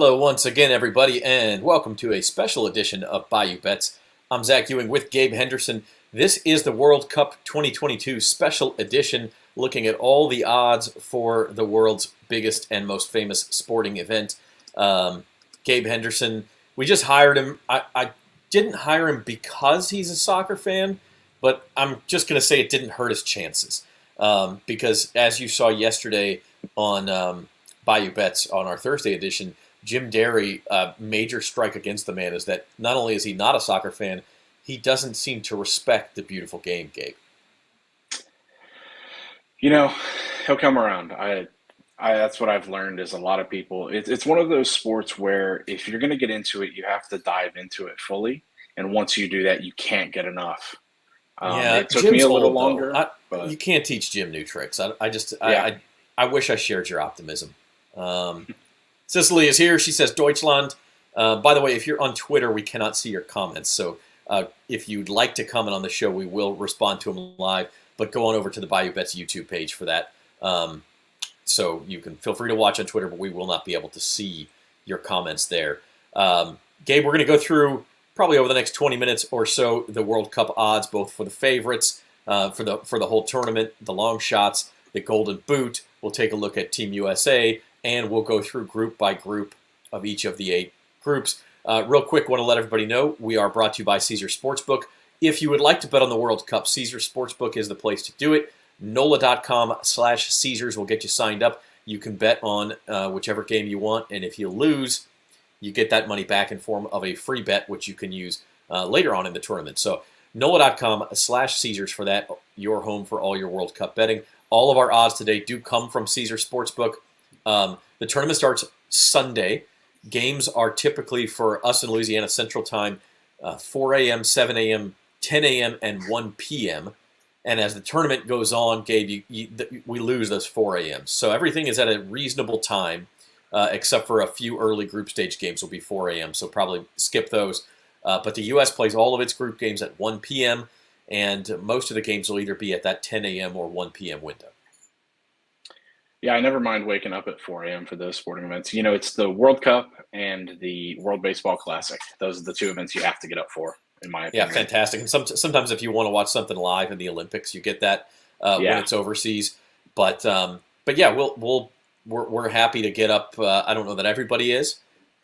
Hello once again, everybody, and welcome to a special edition of Bayou Bets. I'm Zach Ewing with Gabe Henderson. This is the World Cup 2022 special edition, looking at all the odds for the world's biggest and most famous sporting event. Gabe Henderson, we just hired him. I didn't hire him because he's a soccer fan, but I'm just going to say it didn't hurt his chances. Because as you saw yesterday on Bayou Bets on our Thursday edition, Jim Derry, major strike against the man is that not only is he not a soccer fan, he doesn't seem to respect the beautiful game, Gabe. You know, he'll come around. That's what I've learned is a lot of people. It's one of those sports where if you're going to get into it, you have to dive into it fully. And once you do that, you can't get enough. Yeah, It took me Jim's a little old though. longer, but You can't teach Jim new tricks. yeah. I wish I shared your optimism. Cicely is here. She says Deutschland. By the way, if you're on Twitter, we cannot see your comments. So if you'd like to comment on the show, we will respond to them live. But go on over to the Bayou Bets YouTube page for that. So you can feel free to watch on Twitter, but we will not be able to see your comments there. Gabe, we're going to go through probably over the next 20 minutes or so the World Cup odds, both for the favorites, for the whole tournament, the long shots, the Golden Boot. We'll take a look at Team USA, and we'll go through group by group of each of the 8 groups. Real quick, want to let everybody know we are brought to you by Caesar Sportsbook. If you would like to bet on the World Cup, Caesar Sportsbook is the place to do it. NOLA.com/Caesars will get you signed up. You can bet on whichever game you want, and if you lose, you get that money back in form of a free bet, which you can use later on in the tournament. So NOLA.com/Caesars for that, your home for all your World Cup betting. All of our odds today do come from Caesar Sportsbook. The tournament starts Sunday. Games are typically for us in Louisiana Central Time, 4 a.m., 7 a.m., 10 a.m., and 1 p.m. And as the tournament goes on, Gabe, we lose those 4 a.m. So everything is at a reasonable time, except for a few early group stage games will be 4 a.m., so probably skip those. But the U.S. plays all of its group games at 1 p.m., and most of the games will either be at that 10 a.m. or 1 p.m. window. Yeah, I never mind waking up at 4 a.m. for those sporting events. You know, it's the World Cup and the World Baseball Classic. Those are the 2 events you have to get up for, in my Yeah, opinion. fantastic. And sometimes if you want to watch something live in the Olympics, you get that when Yeah. it's overseas. But yeah, we're happy to get up. I don't know that everybody is.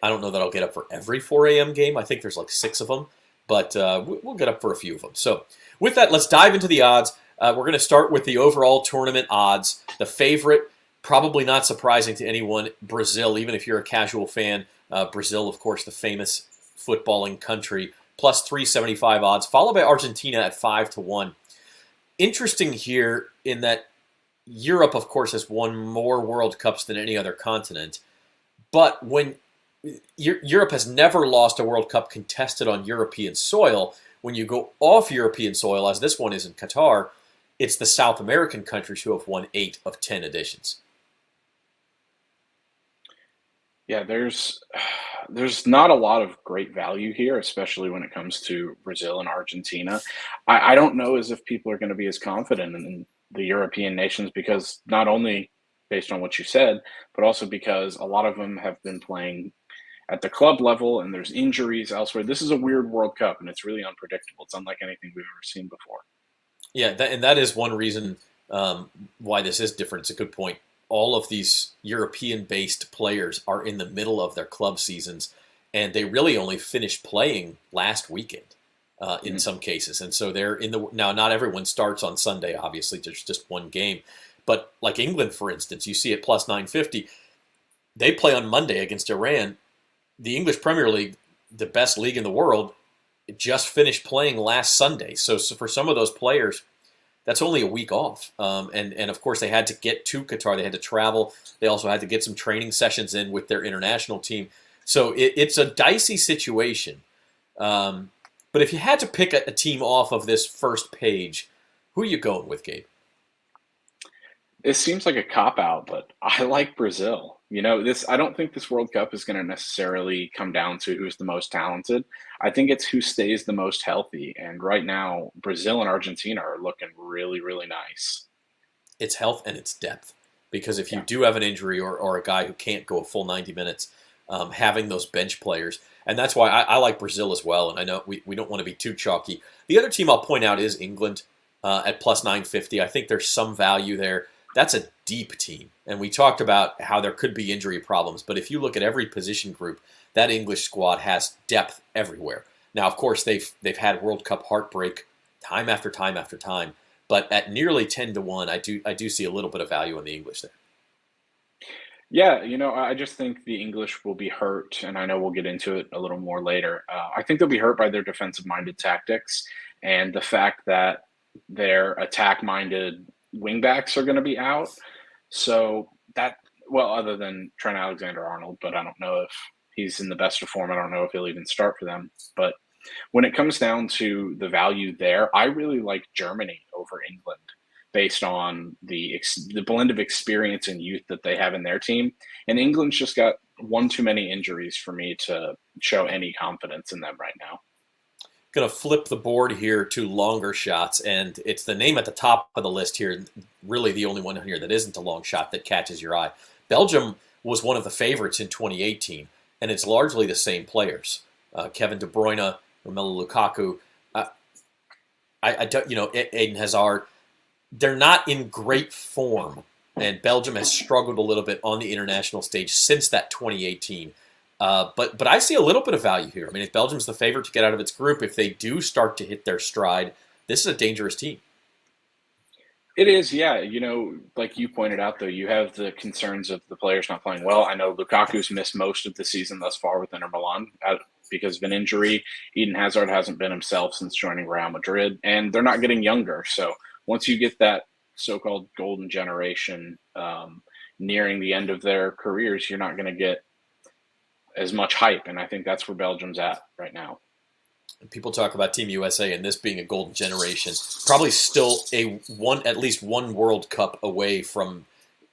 I don't know that I'll get up for every 4 a.m. game. I think there's like 6 of them, but we'll get up for a few of them. So with that, let's dive into the odds. We're going to start with the overall tournament odds. The favorite, probably not surprising to anyone, Brazil, even if you're a casual fan. Brazil, of course, the famous footballing country, plus 375 odds, followed by Argentina at 5-1. Interesting here in that Europe, of course, has won more World Cups than any other continent. But when Europe has never lost a World Cup contested on European soil, when you go off European soil, as this one is in Qatar, it's the South American countries who have won 8 of 10 editions. Yeah, there's not a lot of great value here, especially when it comes to Brazil and Argentina. I don't know as if people are going to be as confident in the European nations because not only based on what you said, but also because a lot of them have been playing at the club level and there's injuries elsewhere. This is a weird World Cup and it's really unpredictable. It's unlike anything we've ever seen before. Yeah, and that is one reason why this is different. It's a good point. All of these European-based players are in the middle of their club seasons, and they really only finished playing last weekend in some cases. And so they're in the now. Not everyone starts on Sunday. Obviously, there's just one game. But like England, for instance, you see at plus 950, they play on Monday against Iran. The English Premier League, the best league in the world, just finished playing last Sunday. So for some of those players, that's only a week off. And of course, they had to get to Qatar. They had to travel. They also had to get some training sessions in with their international team. So it's a dicey situation. But if you had to pick a team off of this first page, who are you going with, Gabe? It seems like a cop out, but I like Brazil. You know, I don't think this World Cup is going to necessarily come down to who's the most talented. I think it's who stays the most healthy. And right now, Brazil and Argentina are looking really, really nice. It's health and it's depth. Because if you Yeah. do have an injury or a guy who can't go a full 90 minutes, having those bench players. And that's why I like Brazil as well. And I know we don't want to be too chalky. The other team I'll point out is England at plus 950. I think there's some value there. That's a deep team. And we talked about how there could be injury problems. But if you look at every position group, that English squad has depth everywhere. Now, of course, they've had World Cup heartbreak time after time after time. But at nearly 10-1, I do see a little bit of value in the English there. Yeah, I just think the English will be hurt, and I know we'll get into it a little more later. I think they'll be hurt by their defensive-minded tactics and the fact that their attack-minded wingbacks are going to be out. So that, well, other than Trent Alexander-Arnold, but I don't know if he's in the best of form. I don't know if he'll even start for them. But when it comes down to the value there, I really like Germany over England based on the blend of experience and youth that they have in their team. And England's just got one too many injuries for me to show any confidence in them right now. Going to flip the board here to longer shots, and it's the name at the top of the list here, really the only one here that isn't a long shot that catches your eye. Belgium was one of the favorites in 2018, and it's largely the same players. Kevin De Bruyne, Romelu Lukaku, Eden Hazard. They're not in great form, and Belgium has struggled a little bit on the international stage since that 2018. But I see a little bit of value here. I mean, if Belgium's the favorite to get out of its group, if they do start to hit their stride, this is a dangerous team. It is, yeah. Like you pointed out, though, you have the concerns of the players not playing well. I know Lukaku's missed most of the season thus far with Inter Milan because of an injury. Eden Hazard hasn't been himself since joining Real Madrid, and they're not getting younger. So once you get that so-called golden generation nearing the end of their careers, you're not going to get as much hype, and I think that's where Belgium's at right now. People talk about Team USA and this being a golden generation, probably still at least one World Cup away from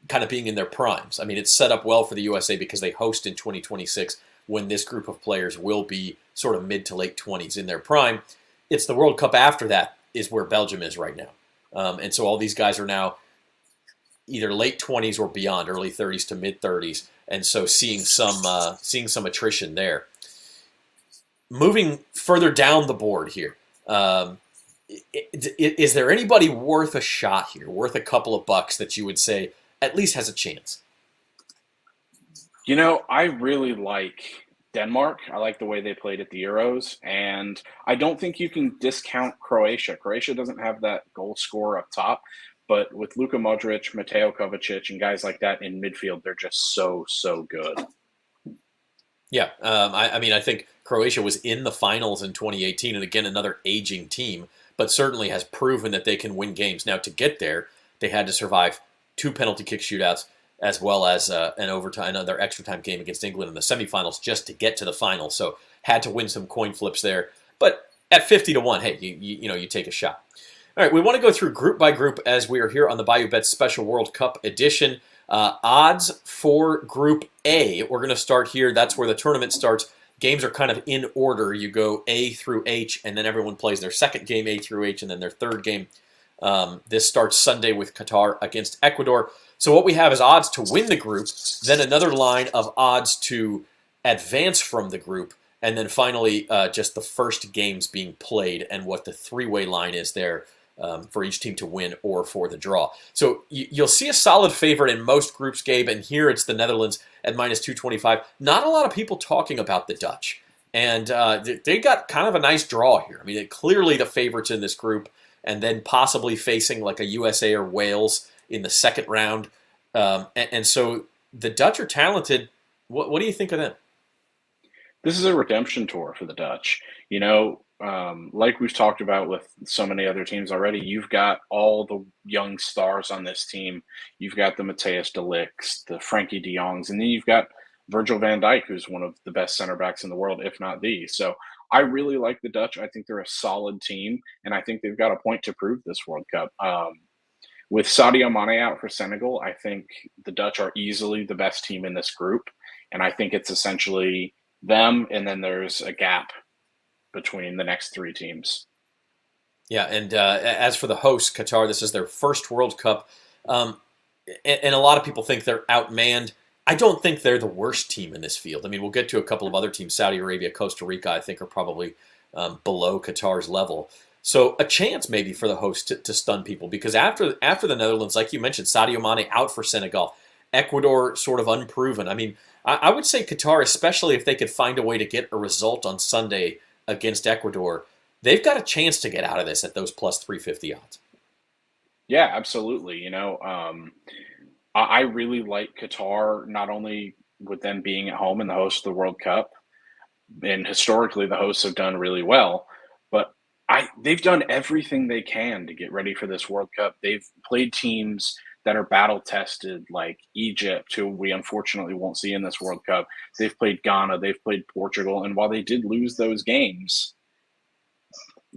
kind of being in their primes. I mean, it's set up well for the USA because they host in 2026 when this group of players will be sort of mid to late 20s in their prime. It's the World Cup after that is where Belgium is right now. And so all these guys are now either late 20s or beyond, early 30s to mid 30s, and so seeing some attrition there. Moving further down the board here, is there anybody worth a shot here, worth a couple of bucks that you would say at least has a chance? I really like Denmark. I like the way they played at the Euros, and I don't think you can discount Croatia. Croatia doesn't have that goal scorer up top, but with Luka Modric, Mateo Kovacic, and guys like that in midfield, they're just so good. Yeah, I think Croatia was in the finals in 2018, and again, another aging team, but certainly has proven that they can win games. Now, to get there, they had to survive 2 penalty kick shootouts, as well as another extra time game against England in the semifinals just to get to the final. So had to win some coin flips there. But at 50-1, hey, you take a shot. All right, we want to go through group by group as we are here on the Bayou Bets Special World Cup edition. Odds for Group A. We're going to start here. That's where the tournament starts. Games are kind of in order. You go A through H, and then everyone plays their second game, A through H, and then their third game. This starts Sunday with Qatar against Ecuador. So what we have is odds to win the group, then another line of odds to advance from the group, and then finally just the first games being played and what the three-way line is there for each team to win or for the draw. So you'll see a solid favorite in most groups, Gabe, and here it's the Netherlands at minus 225. Not a lot of people talking about the Dutch, and they got kind of a nice draw here. I mean, they're clearly the favorites in this group, and then possibly facing like a USA or Wales in the second round. And so the Dutch are talented. What do you think of them? This is a redemption tour for the Dutch. Like we've talked about with so many other teams already, you've got all the young stars on this team. You've got the Matthias de Ligts, the Frankie de Jongs, and then you've got Virgil van Dijk, who's one of the best center backs in the world, if not the. So I really like the Dutch. I think they're a solid team, and I think they've got a point to prove this World Cup. With Sadio Mane out for Senegal, I think the Dutch are easily the best team in this group, and I think it's essentially them, and then there's a gap between the next three teams. Yeah, and as for the hosts, Qatar, this is their first World Cup, and a lot of people think they're outmanned. I don't think they're the worst team in this field. I mean, we'll get to a couple of other teams. Saudi Arabia, Costa Rica, I think, are probably below Qatar's level. So a chance maybe for the host to stun people, because after the Netherlands, like you mentioned, Sadio Mane out for Senegal, Ecuador sort of unproven. I mean, I would say Qatar, especially if they could find a way to get a result on Sunday against Ecuador, they've got a chance to get out of this at those plus 350 odds. Yeah, absolutely. I really like Qatar, not only with them being at home and the host of the World Cup, and historically the hosts have done really well, but they've done everything they can to get ready for this World Cup. They've played teams that are battle tested, like Egypt, who we unfortunately won't see in this World Cup. They've played Ghana, they've played Portugal, and while they did lose those games,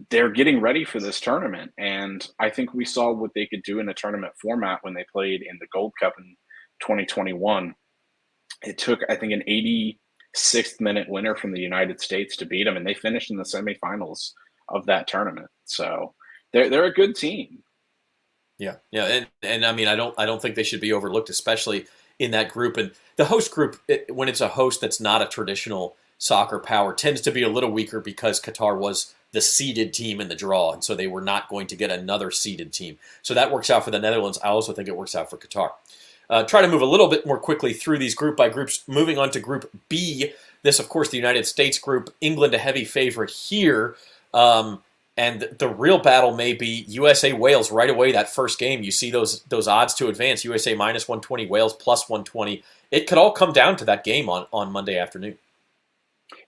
they're getting ready for this tournament. And I think we saw what they could do in a tournament format when they played in the Gold Cup in 2021. It took, I think, an 86th minute winner from the United States to beat them, and they finished in the semifinals of that tournament. So they're a good team. Yeah, yeah, and I mean, I don't think they should be overlooked, especially in that group. And the host group, when it's a host that's not a traditional soccer power, tends to be a little weaker because Qatar was the seeded team in the draw, and so they were not going to get another seeded team. So that works out for the Netherlands. I also think it works out for Qatar. Try to move a little bit more quickly through these group by groups. Moving on to Group B. This, of course, the United States group. England a heavy favorite here. And the real battle may be USA-Wales right away, that first game. You see those odds to advance. USA minus 120, Wales plus 120. It could all come down to that game on Monday afternoon.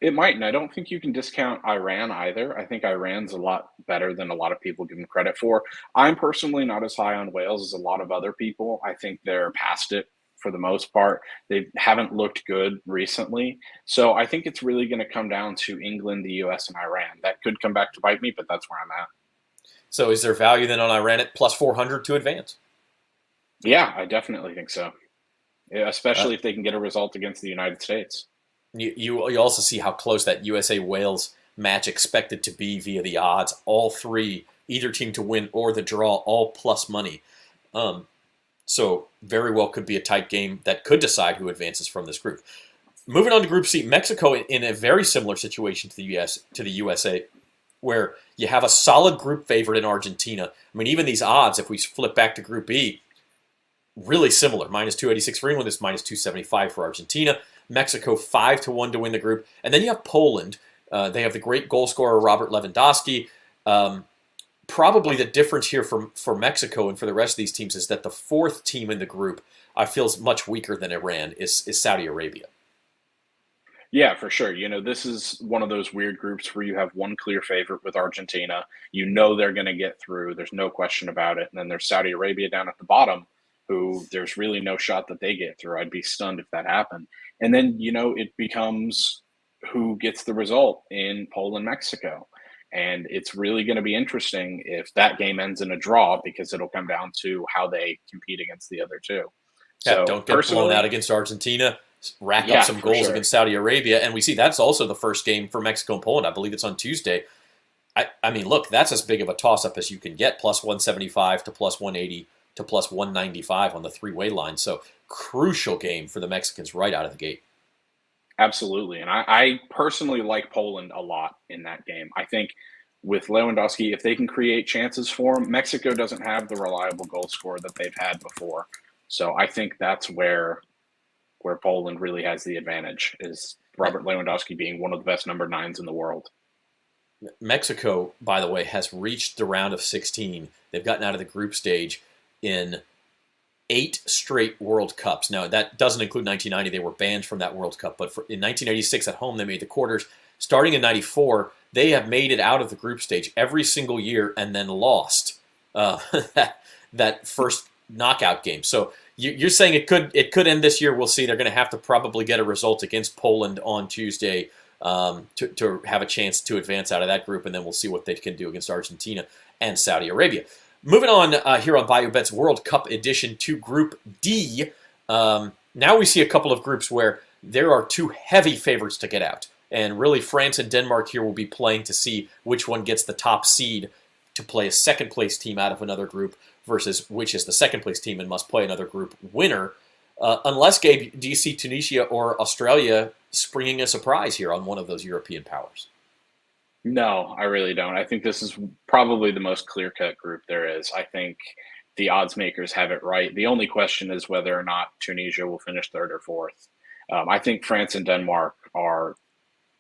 It might, and I don't think you can discount Iran either. I think Iran's a lot better than a lot of people give them credit for. I'm personally not as high on Wales as a lot of other people. I think they're past it for the most part. They haven't looked good recently. So I think it's really going to come down to England, the US, and Iran. That could come back to bite me, but that's where I'm at. So is there value then on Iran at plus 400 to advance? Yeah, I definitely think so. Yeah, Uh, especially if they can get a result against the United States. you also see how close that USA-Wales match expected to be via the odds. All three, either team to win or the draw, all plus money. So very well could be a tight game that could decide who advances from this group. Moving on to Group C, Mexico in a very similar situation to the USA, where you have a solid group favorite in Argentina. I mean, even these odds, if we flip back to Group B, really similar. Minus 286 for England, is minus 275 for Argentina. Mexico 5-1 to win the group. And then you have Poland. They have the great goal scorer Robert Lewandowski. Probably the difference here for Mexico and for the rest of these teams is that the fourth team in the group I feel is much weaker than Iran is Saudi Arabia. Yeah, for sure. This is one of those weird groups where you have one clear favorite with Argentina. They're going to get through. There's no question about it. And then there's Saudi Arabia down at the bottom, who there's really no shot that they get through. I'd be stunned if that happened. And then, it becomes who gets the result in Poland, Mexico. And it's really going to be interesting if that game ends in a draw, because it'll come down to how they compete against the other two. Yeah, So don't get blown out personally, against Argentina. Rack up yeah, some for goals sure. against Saudi Arabia, and we see that's also the first game for Mexico and Poland. I believe it's on Tuesday. I mean, look, that's as big of a toss-up as you can get, plus 175 to plus 180 to plus 195 on the three-way line. So crucial game for the Mexicans right out of the gate. Absolutely. And I personally like Poland a lot in that game. I think with Lewandowski, if they can create chances for him, Mexico doesn't have the reliable goal scorer that they've had before. So I think that's where Poland really has the advantage, is Robert Lewandowski being one of the best number nines in the world. Mexico, by the way, has reached the round of 16. They've gotten out of the group stage in 8 straight World Cups. Now, that doesn't include 1990. They were banned from that World Cup. But in 1986 at home, they made the quarters. Starting in 94, they have made it out of the group stage every single year and then lost that first knockout game. So you're saying it could end this year. We'll see. They're going to have to probably get a result against Poland on Tuesday to have a chance to advance out of that group, and then we'll see what they can do against Argentina and Saudi Arabia. Moving on here on Bayou Bets World Cup edition to Group D. Now we see a couple of groups where there are two heavy favorites to get out. And really, France and Denmark here will be playing to see which one gets the top seed to play a second-place team out of another group versus which is the second-place team and must play another group winner. Unless, Gabe, do you see Tunisia or Australia springing a surprise here on one of those European powers? No, I really don't. I think this is probably the most clear-cut group there is. I think the odds makers have it right. The only question is whether or not Tunisia will finish third or fourth. I think France and Denmark are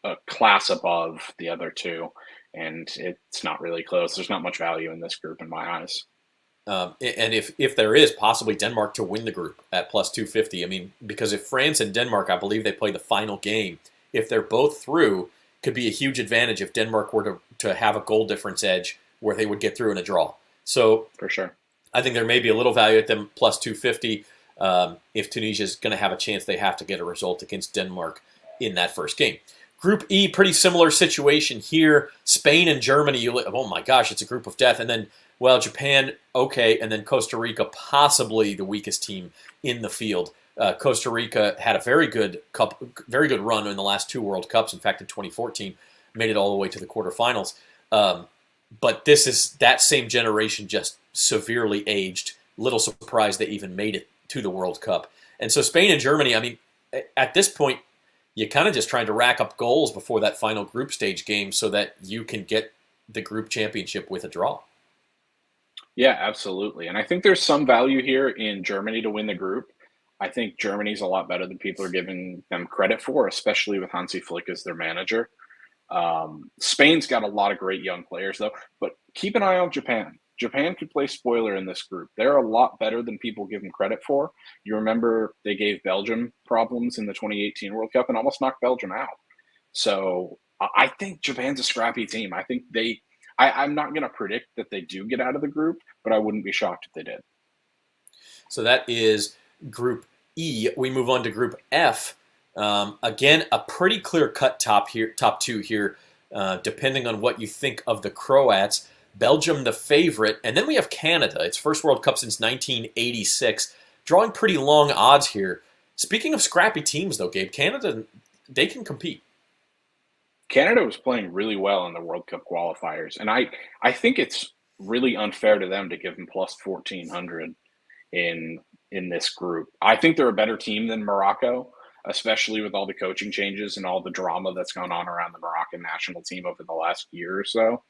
a class above the other two, and it's not really close. There's not much value in this group in my eyes. And if there is, possibly Denmark to win the group at plus 250. I mean, because if France and Denmark, I believe they play the final game, if they're both through, could be a huge advantage if Denmark were to have a goal difference edge where they would get through in a draw. So For sure. I think there may be a little value at them plus 250. If Tunisia is going to have a chance, they have to get a result against Denmark in that first game. Group E, pretty similar situation here. Spain and Germany, oh my gosh, it's a group of death. And then, well, Japan, okay, and then Costa Rica, possibly the weakest team in the field. Costa Rica had a very good run in the last two World Cups. In fact, in 2014, made it all the way to the quarterfinals. But this is that same generation, just severely aged. Little surprised they even made it to the World Cup. And so Spain and Germany, I mean, at this point, you're kind of just trying to rack up goals before that final group stage game so that you can get the group championship with a draw. Yeah, absolutely. And I think there's some value here in Germany to win the group. I think Germany's a lot better than people are giving them credit for, especially with Hansi Flick as their manager. Spain's got a lot of great young players, though. But keep an eye on Japan. Japan could play spoiler in this group. They're a lot better than people give them credit for. You remember they gave Belgium problems in the 2018 World Cup and almost knocked Belgium out. So I think Japan's a scrappy team. I think I'm not going to predict that they do get out of the group, but I wouldn't be shocked if they did. So that is Group E. We move on to Group F. Again, a pretty clear-cut top two here, depending on what you think of the Croats. Belgium, the favorite, and then we have Canada. Its first World Cup since 1986, drawing pretty long odds here. Speaking of scrappy teams, though, Gabe, Canada, they can compete. Canada was playing really well in the World Cup qualifiers, and I think it's really unfair to them to give them plus 1,400 in this group. I think they're a better team than Morocco, especially with all the coaching changes and all the drama that's gone on around the Moroccan national team over the last year or so.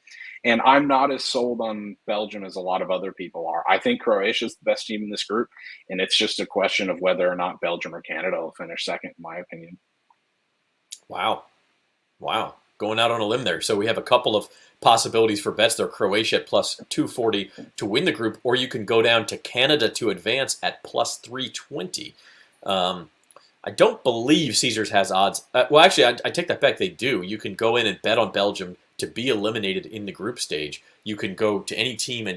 And I'm not as sold on Belgium as a lot of other people are. I think Croatia is the best team in this group, and it's just a question of whether or not Belgium or Canada will finish second, in my opinion. Wow. Going out on a limb there. So we have a couple of possibilities for bets there. Croatia at plus 240 to win the group, or you can go down to Canada to advance at plus 320. I don't believe Caesars has odds. Well, actually, I take that back. They do. You can go in and bet on Belgium to be eliminated in the group stage. You can go to any team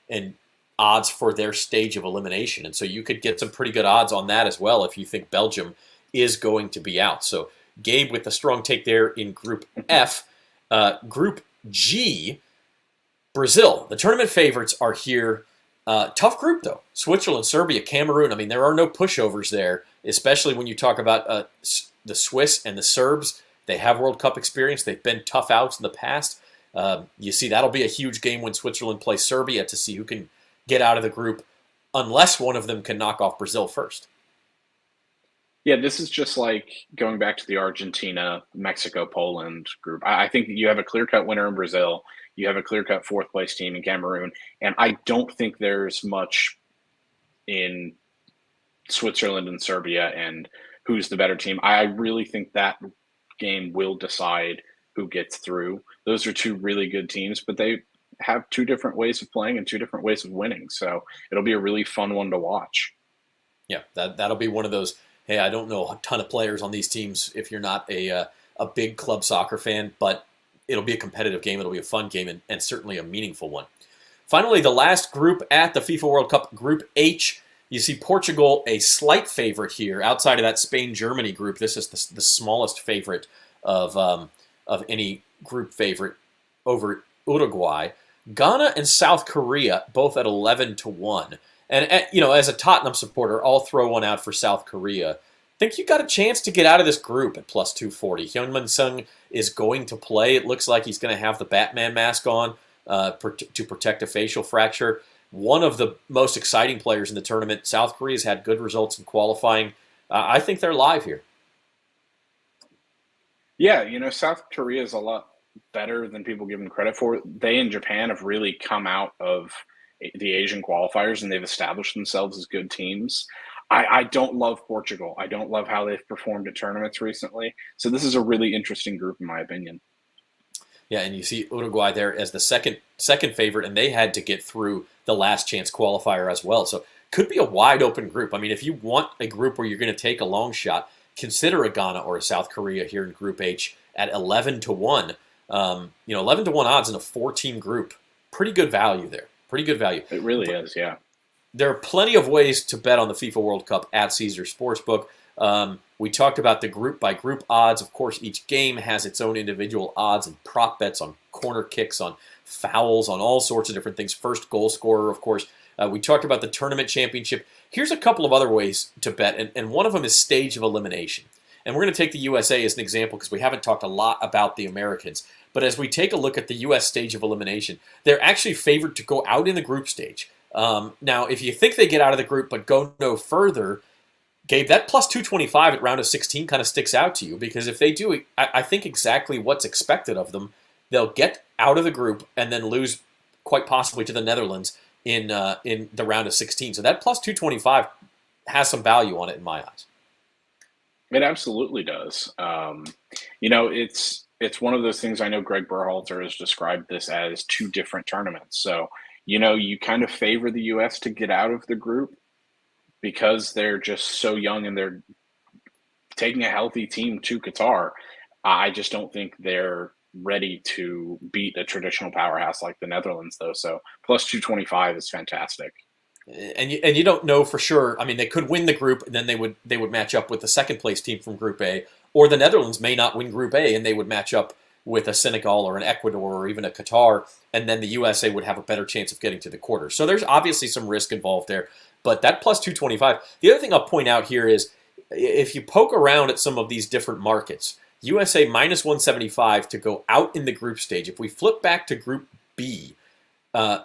and odds for their stage of elimination. And so you could get some pretty good odds on that as well if you think Belgium is going to be out. So Gabe with a strong take there in Group F. Group G, Brazil. The tournament favorites are here. Tough group, though. Switzerland, Serbia, Cameroon. I mean, there are no pushovers there, especially when you talk about the Swiss and the Serbs. They have World Cup experience. They've been tough outs in the past. You see, that'll be a huge game when Switzerland plays Serbia to see who can get out of the group unless one of them can knock off Brazil first. Yeah, this is just like going back to the Argentina, Mexico, Poland group. I think you have a clear-cut winner in Brazil. You have a clear-cut fourth-place team in Cameroon. And I don't think there's much in Switzerland and Serbia and who's the better team. I really think that game will decide who gets through. Those are two really good teams, but they have two different ways of playing and two different ways of winning. So it'll be a really fun one to watch. Yeah, that'll be one of those, hey, I don't know a ton of players on these teams if you're not a big club soccer fan, but it'll be a competitive game. It'll be a fun game and certainly a meaningful one. Finally, the last group at the FIFA World Cup, Group H. You see Portugal, a slight favorite here. Outside of that Spain-Germany group, this is the smallest favorite of any group favorite over Uruguay. Ghana and South Korea, both at 11-1. And as a Tottenham supporter, I'll throw one out for South Korea. Think you got a chance to get out of this group at plus 240. Heung-min Son is going to play. It looks like he's going to have the Batman mask on to protect a facial fracture. one of the most exciting players in the tournament. South Korea's had good results in qualifying. I think they're live here. Yeah, South Korea is a lot better than people give them credit for. They and Japan have really come out of the Asian qualifiers and they've established themselves as good teams. I don't love Portugal. I don't love how they've performed at tournaments recently. So this is a really interesting group, in my opinion. Yeah, and you see Uruguay there as the second favorite, and they had to get through the last chance qualifier as well. So could be a wide open group. I mean, if you want a group where you're going to take a long shot, consider a Ghana or a South Korea here in Group H at 11-1. 11-1 odds in a 4-team group. Pretty good value there. Pretty good value. It really is, yeah. There are plenty of ways to bet on the FIFA World Cup at Caesars Sportsbook. We talked about the group-by-group odds. Of course, each game has its own individual odds and prop bets on corner kicks, on fouls, on all sorts of different things. First goal scorer, of course. We talked about the tournament championship. Here's a couple of other ways to bet, and one of them is stage of elimination. And we're going to take the USA as an example because we haven't talked a lot about the Americans. But as we take a look at the U.S. stage of elimination, they're actually favored to go out in the group stage. Now, if you think they get out of the group but go no further, Gabe, that plus 225 at round of 16 kind of sticks out to you because if they do, I think exactly what's expected of them. They'll get out of the group and then lose quite possibly to the Netherlands in the round of 16. So that plus 225 has some value on it in my eyes. It absolutely does. It's one of those things. I know Greg Berhalter has described this as two different tournaments. So, you kind of favor the U.S. to get out of the group because they're just so young and they're taking a healthy team to Qatar. I just don't think they're ready to beat a traditional powerhouse like the Netherlands, though. So plus 225 is fantastic. And you don't know for sure. I mean, they could win the group, and then they would match up with the second place team from Group A, or the Netherlands may not win Group A, and they would match up with a Senegal or an Ecuador or even a Qatar, and then the USA would have a better chance of getting to the quarters. So there's obviously some risk involved there, but that plus 225. The other thing I'll point out here is if you poke around at some of these different markets, USA minus 175 to go out in the group stage. If we flip back to Group B,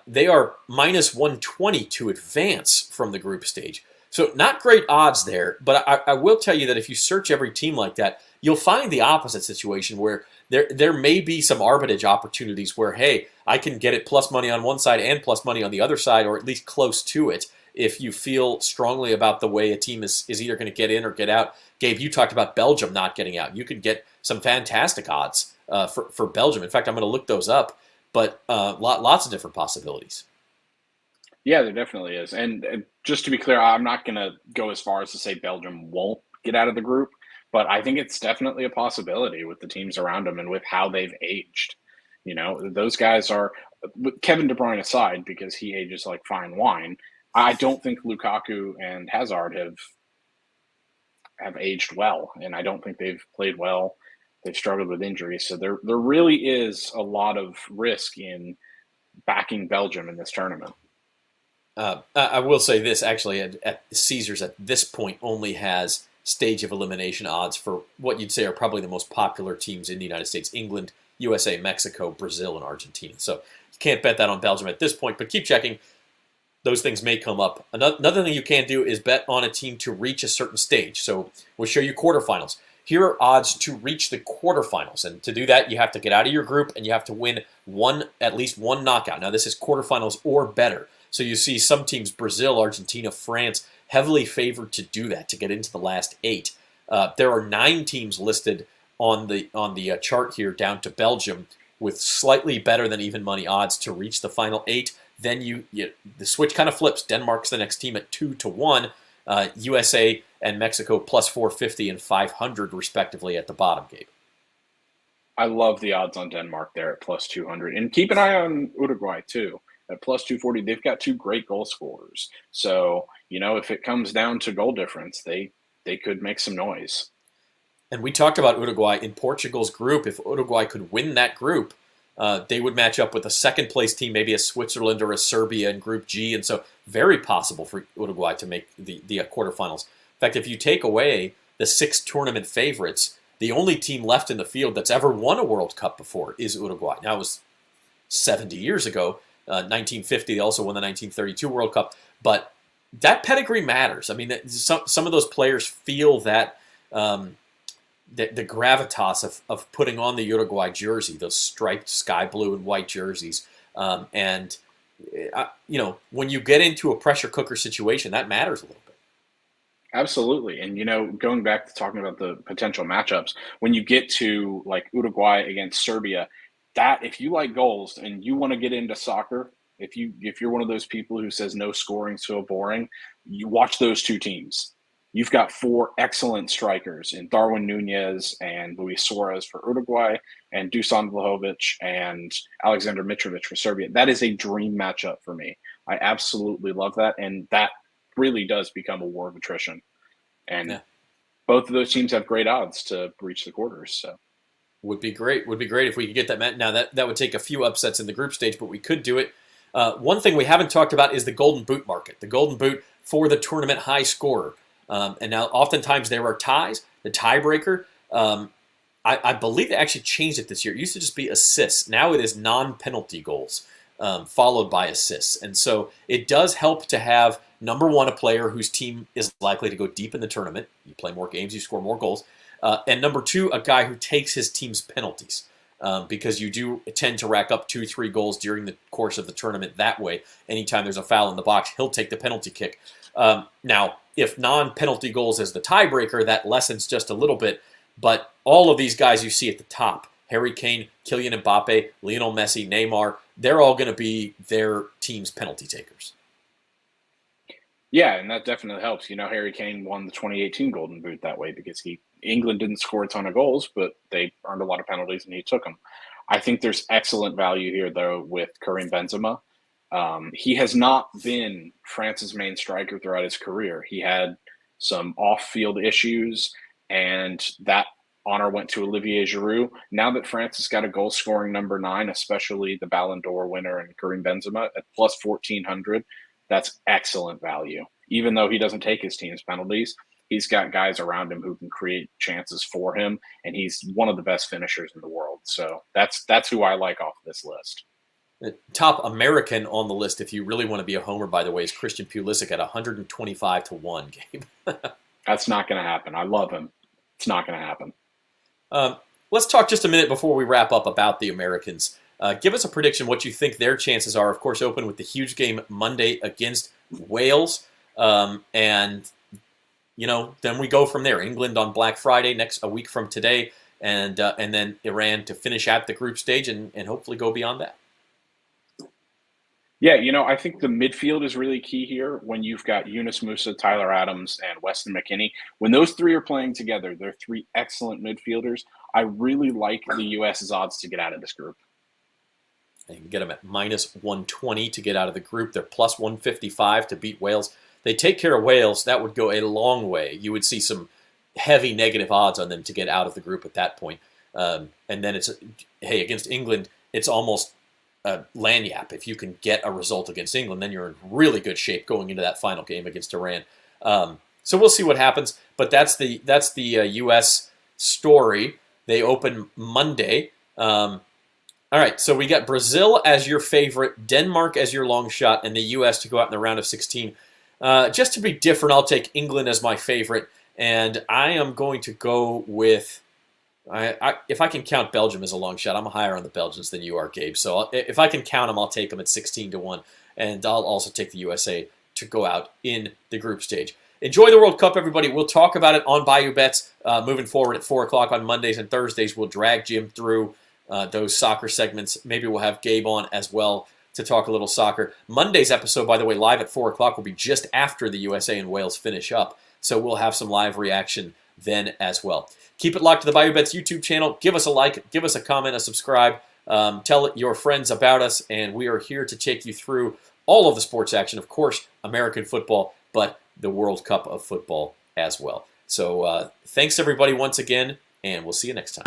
they are minus 120 to advance from the group stage. So not great odds there, but I will tell you that if you search every team like that, you'll find the opposite situation where there may be some arbitrage opportunities where, hey, I can get it plus money on one side and plus money on the other side, or at least close to it, if you feel strongly about the way a team is either going to get in or get out. Gabe, you talked about Belgium not getting out. You could get some fantastic odds for Belgium. In fact, I'm going to look those up, but lots of different possibilities. Yeah, there definitely is. And just to be clear, I'm not going to go as far as to say Belgium won't get out of the group, but I think it's definitely a possibility with the teams around them and with how they've aged. Those guys are, Kevin De Bruyne aside, because he ages like fine wine. I don't think Lukaku and Hazard have aged well, and I don't think they've played well. They've struggled with injuries, so there really is a lot of risk in backing Belgium in this tournament. I will say this, actually, at Caesars at this point only has stage of elimination odds for what you'd say are probably the most popular teams in the United States: England, USA, Mexico, Brazil, and Argentina. So you can't bet that on Belgium at this point, but keep checking. Those things may come up. Another thing you can do is bet on a team to reach a certain stage. So we'll show you quarterfinals. Here are odds to reach the quarterfinals. And to do that, you have to get out of your group and you have to win at least one knockout. Now, this is quarterfinals or better. So you see some teams, Brazil, Argentina, France, heavily favored to do that, to get into the last 8. There are 9 teams listed on the chart here down to Belgium with slightly better than even money odds to reach the final 8. Then the switch kind of flips. Denmark's the next team at 2-1. USA and Mexico plus 450 and 500 respectively at the bottom, Gabe. I love the odds on Denmark there at plus 200. And keep an eye on Uruguay too. At plus 240, they've got 2 great goal scorers. So, if it comes down to goal difference, they could make some noise. And we talked about Uruguay in Portugal's group. If Uruguay could win that group, they would match up with a second-place team, maybe a Switzerland or a Serbia in Group G, and so very possible for Uruguay to make the quarterfinals. In fact, if you take away the 6 tournament favorites, the only team left in the field that's ever won a World Cup before is Uruguay. Now, it was 70 years ago, 1950, they also won the 1932 World Cup. But that pedigree matters. I mean, some of those players feel that the gravitas of putting on the Uruguay jersey, those striped sky blue and white jerseys. And when you get into a pressure cooker situation, that matters a little bit. Absolutely. And, going back to talking about the potential matchups, when you get to like Uruguay against Serbia, that if you like goals and you want to get into soccer, if you're one of those people who says no scoring so boring, you watch those two teams. You've got four excellent strikers in Darwin Nunez and Luis Suarez for Uruguay and Dusan Vlahovic and Alexander Mitrovic for Serbia. That is a dream matchup for me. I absolutely love that. And that really does become a war of attrition. And both of those teams have great odds to reach the quarters. So would be great. Would be great if we could get that. Now that would take a few upsets in the group stage, but we could do it. One thing we haven't talked about is the Golden Boot market. The Golden Boot for the tournament high scorer. And now oftentimes there are ties. The tiebreaker, I believe they actually changed it this year. It used to just be assists. Now it is non-penalty goals followed by assists. And so it does help to have, number one, a player whose team is likely to go deep in the tournament. You play more games, you score more goals. And number two, a guy who takes his team's penalties. Because you do tend to rack up 2-3 goals during the course of the tournament that way. Anytime there's a foul in the box, he'll take the penalty kick. Now, if non-penalty goals is the tiebreaker, that lessens just a little bit. But all of these guys you see at the top, Harry Kane, Kylian Mbappe, Lionel Messi, Neymar, they're all going to be their team's penalty takers. yeah, and that definitely helps. Harry Kane won the 2018 Golden Boot that way because England didn't score a ton of goals, but they earned a lot of penalties and he took them. I think there's excellent value here, though, with Karim Benzema. He has not been France's main striker throughout his career. He had some off-field issues, and that honor went to Olivier Giroud. Now that France has got a goal-scoring number 9, especially the Ballon d'Or winner and Karim Benzema at plus 1,400, that's excellent value. Even though he doesn't take his team's penalties, he's got guys around him who can create chances for him, and he's one of the best finishers in the world. So that's who I like off this list. The top American on the list, if you really want to be a homer, by the way, is Christian Pulisic at 125 to 1, Gabe. That's not going to happen. I love him. It's not going to happen. Let's talk just a minute before we wrap up about the Americans. Give us a prediction what you think their chances are. Of course, open with the huge game Monday against Wales. And then we go from there. England on Black Friday, a week from today, and then Iran to finish out the group stage and hopefully go beyond that. Yeah, I think the midfield is really key here when you've got Yunus Musa, Tyler Adams, and Weston McKennie. When those three are playing together, they're three excellent midfielders. I really like the U.S.'s odds to get out of this group. And you can get them at minus 120 to get out of the group. They're plus 155 to beat Wales. They take care of Wales, that would go a long way. You would see some heavy negative odds on them to get out of the group at that point. And then against England, it's almost lagniappe. If you can get a result against England, then you're in really good shape going into that final game against Iran. So we'll see what happens. But that's the U.S. story. They open Monday. All right, so we got Brazil as your favorite, Denmark as your long shot, and the U.S. to go out in the round of 16. Just to be different, I'll take England as my favorite, and I am going to go with, if I can count Belgium as a long shot, I'm higher on the Belgians than you are, Gabe. So if I can count them, I'll take them at 16 to 1, and I'll also take the USA to go out in the group stage. Enjoy the World Cup, everybody. We'll talk about it on Bayou Bets moving forward at 4 o'clock on Mondays and Thursdays. We'll drag Jim through those soccer segments. Maybe we'll have Gabe on as well to talk a little soccer. Monday's episode, by the way, live at 4 o'clock, will be just after the USA and Wales finish up. So we'll have some live reaction then as well. Keep it locked to the Bayou Bets YouTube channel. Give us a like, give us a comment, a subscribe. Tell your friends about us, and we are here to take you through all of the sports action. Of course, American football, but the World Cup of football as well. So thanks, everybody, once again, and we'll see you next time.